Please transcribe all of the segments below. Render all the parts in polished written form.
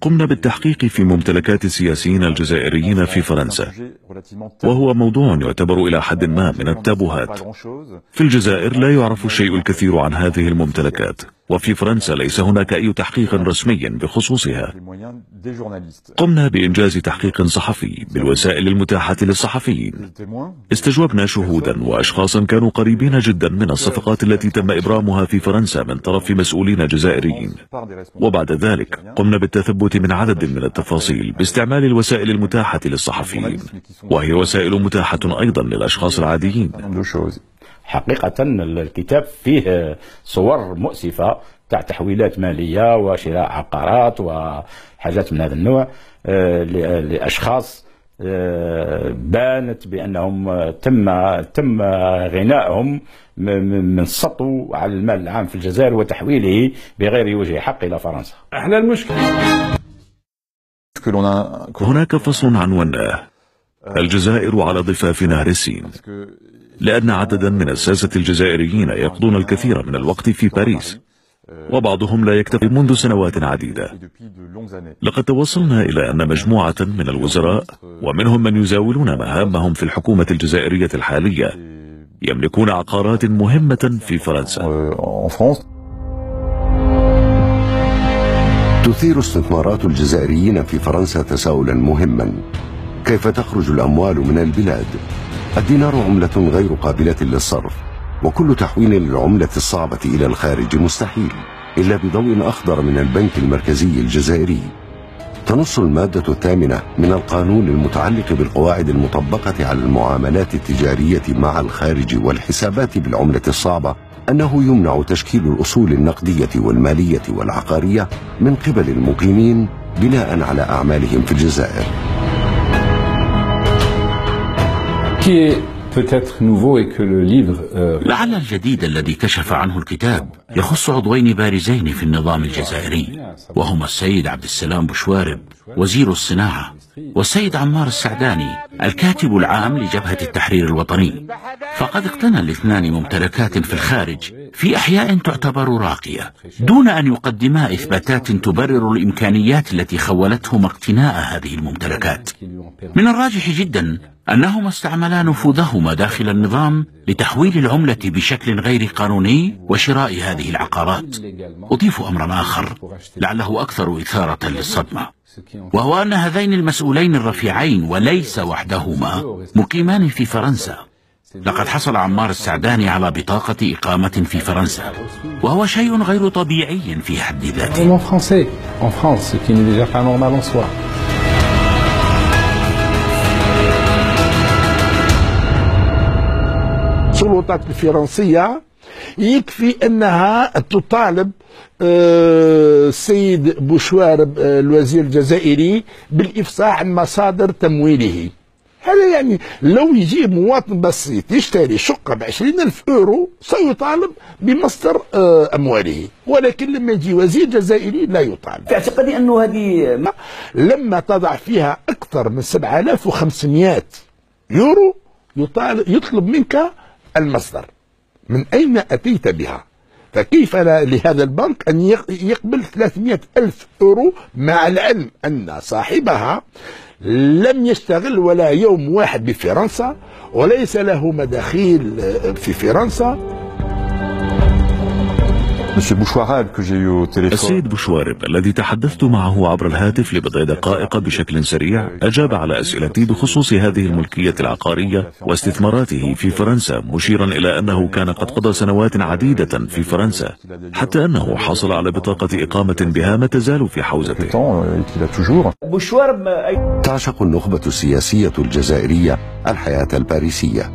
قمنا بالتحقيق في ممتلكات السياسيين الجزائريين في فرنسا، وهو موضوع يعتبر إلى حد ما من التابوهات. في الجزائر لا يعرف الشيء الكثير عن هذه الممتلكات، وفي فرنسا ليس هناك أي تحقيق رسمي بخصوصها. قمنا بإنجاز تحقيق صحفي بالوسائل المتاحة للصحفيين. استجوبنا شهودا وأشخاصا كانوا قريبين جدا من الصفقات التي تم إبرامها في فرنسا من طرف مسؤولين جزائريين، وبعد ذلك قمنا بالتثبت من عدد من التفاصيل باستعمال الوسائل المتاحة للصحفيين، وهي وسائل متاحة أيضا للأشخاص العاديين. حقيقة الكتاب فيه صور مؤسفة تاع تحويلات مالية وشراء عقارات وحاجات من هذا النوع لأشخاص بانت بأنهم تم غنائهم من السطو على المال العام في الجزائر وتحويله بغير وجه حق إلى فرنسا. احنا المشكلة هناك فصل عنواناه الجزائر على ضفاف نهر السين، لأن عددا من الساسة الجزائريين يقضون الكثير من الوقت في باريس، وبعضهم لا يكتفي منذ سنوات عديدة. لقد توصلنا إلى أن مجموعة من الوزراء، ومنهم من يزاولون مهامهم في الحكومة الجزائرية الحالية، يملكون عقارات مهمة في فرنسا. تثير استثمارات الجزائريين في فرنسا تساؤلا مهما: كيف تخرج الأموال من البلاد؟ الدينار عملة غير قابلة للصرف، وكل تحويل للعملة الصعبة إلى الخارج مستحيل إلا بضوء أخضر من البنك المركزي الجزائري. تنص المادة الثامنة من القانون المتعلق بالقواعد المطبقة على المعاملات التجارية مع الخارج والحسابات بالعملة الصعبة أنه يمنع تشكيل الأصول النقدية والمالية والعقارية من قبل المقيمين بناء على أعمالهم في الجزائر. لعل الجديد الذي كشف عنه الكتاب يخص عضوين بارزين في النظام الجزائري، وهما السيد عبد السلام بوشوارب وزير الصناعة، والسيد عمار السعداني الكاتب العام لجبهة التحرير الوطني. فقد اقتنى الاثنان ممتلكات في الخارج في أحياء تعتبر راقية، دون أن يقدما إثباتات تبرر الإمكانيات التي خولتهما اقتناء هذه الممتلكات. من الراجح جدا أنهما استعملا نفوذهما داخل النظام لتحويل العملة بشكل غير قانوني وشراء هذه العقارات. أضيف أمرا آخر لعله أكثر إثارة للصدمة، وهو أن هذين المسؤولين الرفيعين وليس وحدهما مقيمان في فرنسا. لقد حصل عمار السعداني على بطاقة إقامة في فرنسا، وهو شيء غير طبيعي في حد ذاته. السلطات الفرنسية يكفي أنها تطالب السيد بوشوارب الوزير الجزائري بالإفصاح عن مصادر تمويله. هذا يعني لو يجي مواطن بسيط يشتري شقة ب20,000 يورو سيطالب بمصدر أمواله، ولكن لما يجي وزير جزائري لا يطالب. في اعتقادي أنه هذه لما تضع فيها أكثر من 7500 يورو يطلب منك المصدر، من أين أتيت بها؟ فكيف لهذا البنك أن يقبل 300,000 يورو مع العلم أن صاحبها لم يشتغل ولا يوم واحد بفرنسا وليس له مداخيل في فرنسا؟ السيد بوشوارب الذي تحدثت معه عبر الهاتف لبضع دقائق بشكل سريع أجاب على أسئلتي بخصوص هذه الملكية العقارية واستثماراته في فرنسا، مشيرا إلى أنه كان قد قضى سنوات عديدة في فرنسا، حتى أنه حصل على بطاقة إقامة بها ما تزال في حوزته. تعشق النخبة السياسية الجزائرية الحياة الباريسية.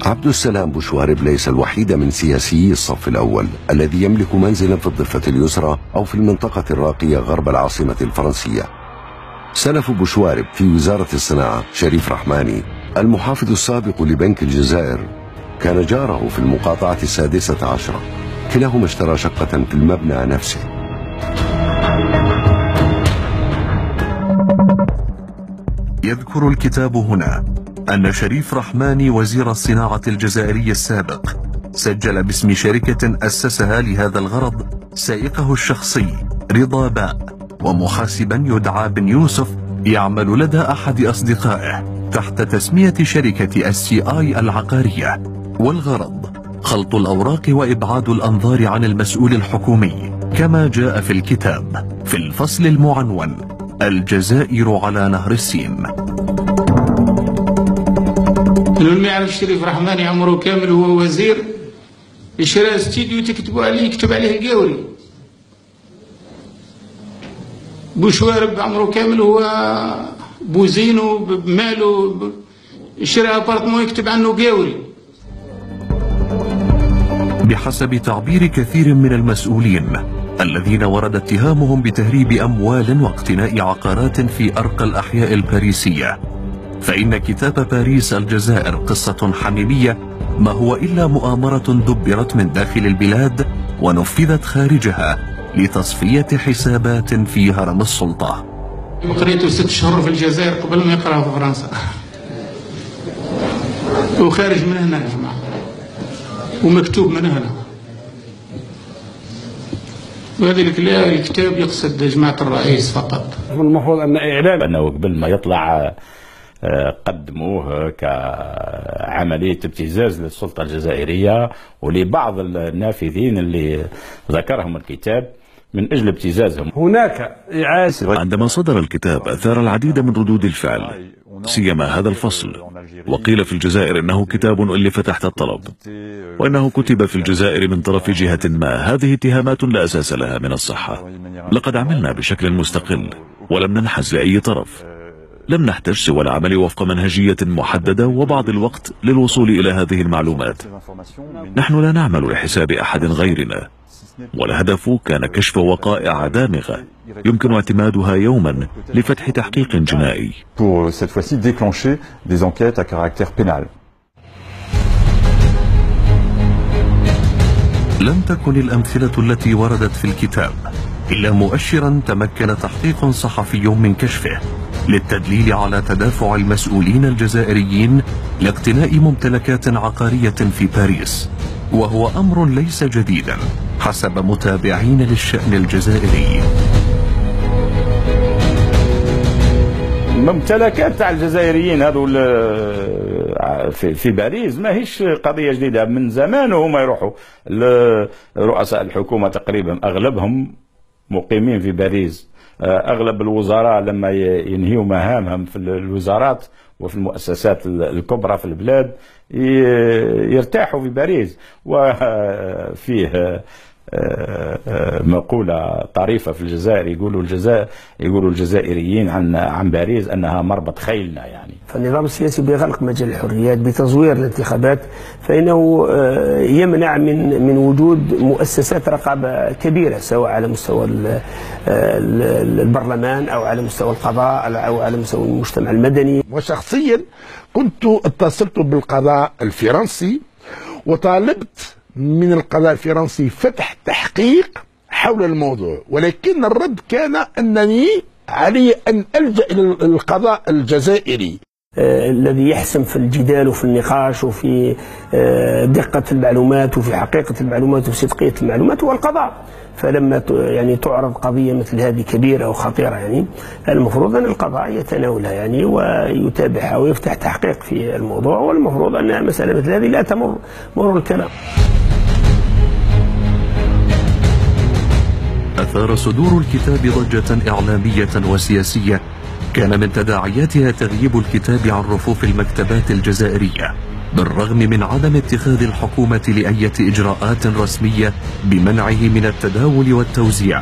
عبد السلام بوشوارب ليس الوحيد من سياسيي الصف الأول الذي يملك منزلا في الضفة اليسرى أو في المنطقة الراقية غرب العاصمة الفرنسية. سلف بوشوارب في وزارة الصناعة شريف رحماني المحافظ السابق لبنك الجزائر كان جاره في المقاطعة 16، كلاهما اشترى شقة في المبنى نفسه. يذكر الكتاب هنا أن شريف رحماني وزير الصناعة الجزائري السابق سجل باسم شركة أسسها لهذا الغرض سائقه الشخصي رضا باء، ومحاسبا يدعى بن يوسف يعمل لدى أحد أصدقائه تحت تسمية شركة SCI العقارية، والغرض خلط الأوراق وإبعاد الأنظار عن المسؤول الحكومي، كما جاء في الكتاب في الفصل المعنون الجزائر على نهر السين. من ما يعرف شريف رحماني عمره كامل هو وزير، يشرى استديو تكتبوا عليه يكتب عليه القاوري. بوشوارب عمره كامل هو بوزينو بماله يشرى ابارتمون يكتب عنه قاوري. بحسب تعبير كثير من المسؤولين الذين ورد اتهامهم بتهريب أموال واقتناء عقارات في أرقى الأحياء الباريسية، فإن كتاب باريس الجزائر قصة حميمية ما هو إلا مؤامرة دبرت من داخل البلاد ونفذت خارجها لتصفية حسابات في هرم السلطة. قريته 6 شهور في الجزائر قبل ما يقرأه في فرنسا، وخارج من هنا يا جماعة، ومكتوب من هنا. وهذا الكتاب يقصد جماعة الرئيس فقط. المفروض أن إعلان أنه قبل ما يطلع قدموه كعملية ابتزاز للسلطة الجزائرية ولبعض النافذين اللي ذكرهم الكتاب من أجل ابتزازهم. هناك إعادة. عندما صدر الكتاب أثار العديد من ردود الفعل، سيما هذا الفصل، وقيل في الجزائر إنه كتاب ألف تحت الطلب، وإنه كتب في الجزائر من طرف جهة ما. هذه اتهامات لا أساس لها من الصحة. لقد عملنا بشكل مستقل ولم ننحز لأي طرف، لم نحتج سوى العمل وفق منهجية محددة وبعض الوقت للوصول إلى هذه المعلومات. نحن لا نعمل لحساب أحد غيرنا، والهدف كان كشف وقائع دامغة يمكن اعتمادها يوما لفتح تحقيق جنائي. لم تكن الأمثلة التي وردت في الكتاب إلا مؤشرا تمكن تحقيق صحفي من كشفه للتدليل على تدافع المسؤولين الجزائريين لاقتناء ممتلكات عقارية في باريس، وهو أمر ليس جديدا حسب متابعين للشأن الجزائري. ممتلكات تاع الجزائريين هذو في باريس ما هيش قضية جديدة، من زمان وهم يروحوا رؤساء الحكومة تقريبا أغلبهم مقيمين في باريس. أغلب الوزراء لما ينهيوا مهامهم في الوزارات وفي المؤسسات الكبرى في البلاد يرتاحوا في باريس. وفيه مقولة طريفة في الجزائر يقولوا الجزائريين عن باريس أنها مربط خيلنا يعني. فالنظام السياسي بغلق مجال الحريات بتزوير الانتخابات، فإنه يمنع من وجود مؤسسات رقابة كبيرة سواء على مستوى البرلمان أو على مستوى القضاء أو على مستوى المجتمع المدني. وشخصيا كنت اتصلت بالقضاء الفرنسي وطالبت من القضاء الفرنسي فتح تحقيق حول الموضوع، ولكن الرد كان أنني علي أن ألجأ إلى القضاء الجزائري الذي يحسم في الجدال وفي النقاش وفي دقة المعلومات وفي حقيقة المعلومات وفي صدقية المعلومات هو القضاء. فلما يعني تعرض قضية مثل هذه كبيرة وخطيرة يعني المفروض أن القضاء يتناولها يعني ويتابعها ويفتح تحقيق في الموضوع، والمفروض أن مسألة مثل هذه لا تمر مرور الكرام. أثار صدور الكتاب ضجة إعلامية وسياسية كان من تداعياتها تغييب الكتاب عن رفوف المكتبات الجزائرية، بالرغم من عدم اتخاذ الحكومة لأية إجراءات رسمية بمنعه من التداول والتوزيع.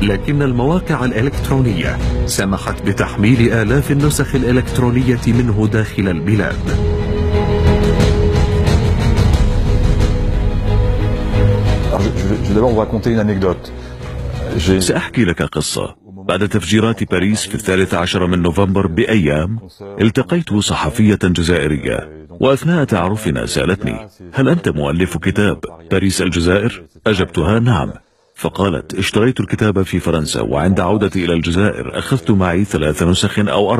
لكن المواقع الإلكترونية سمحت بتحميل آلاف النسخ الإلكترونية منه داخل البلاد. سأحكي لك قصة. بعد تفجيرات باريس في 13 من نوفمبر بأيام التقيت صحفية جزائرية، وأثناء تعارفنا سألتني: هل أنت مؤلف كتاب باريس الجزائر؟ أجبتها: نعم. فقالت: اشتريت الكتاب في فرنسا، وعند عودتي إلى الجزائر أخذت معي 3 نسخ أو 4،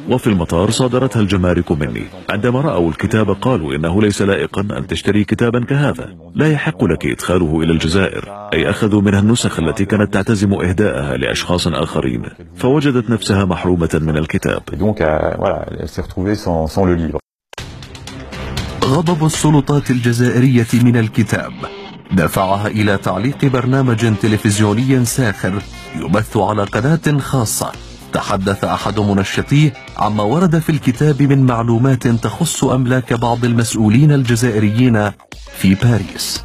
وفي المطار صادرتها الجمارك مني. عندما رأوا الكتاب قالوا إنه ليس لائقا أن تشتري كتابا كهذا، لا يحق لك إدخاله إلى الجزائر. أي أخذوا منها النسخ التي كانت تعتزم إهداءها لأشخاص آخرين، فوجدت نفسها محرومة من الكتاب. غضب السلطات الجزائرية من الكتاب دفعها إلى تعليق برنامج تلفزيوني ساخر يبث على قناة خاصة. تحدث أحد منشطيه عما ورد في الكتاب من معلومات تخص أملاك بعض المسؤولين الجزائريين في باريس.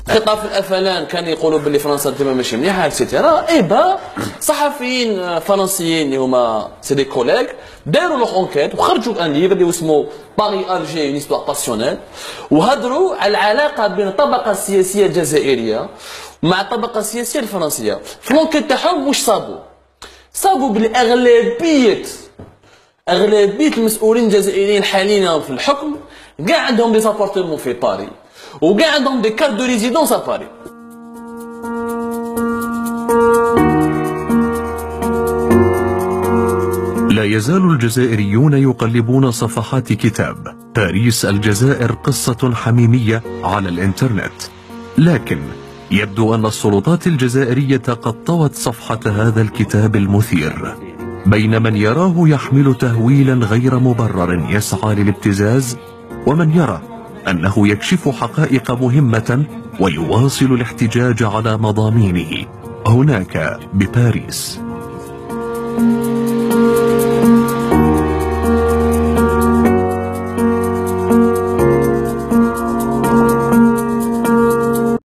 خطاب في الافلان كان يقولوا باللي فرنسا ديما ماشي مليحه اكسيتيرا. ايبا صحفيين فرنسيين اللي هما سي دي كوليغ داروا لوغ اونكيت وخرجوا ان ليفر اللي اسمه باري الجي اون هيستوار باسيونيل، وهضروا على العلاقه بين الطبقه السياسيه الجزائريه مع الطبقه السياسيه الفرنسيه. في لونكيت تاعهم واش صابوا بالاغلبيه المسؤولين الجزائريين حاليا في الحكم كاع عندهم دي زابارتمون في باري، وكاع عندهم دي كارت دو ريزيدونس ا باري. لا يزال الجزائريون يقلبون صفحات كتاب باريس الجزائر قصة حميمية على الانترنت، لكن يبدو أن السلطات الجزائرية قد طوت صفحة هذا الكتاب المثير بين من يراه يحمل تهويلا غير مبرر يسعى للابتزاز، ومن يرى أنه يكشف حقائق مهمة ويواصل الاحتجاج على مضامينه هناك بباريس.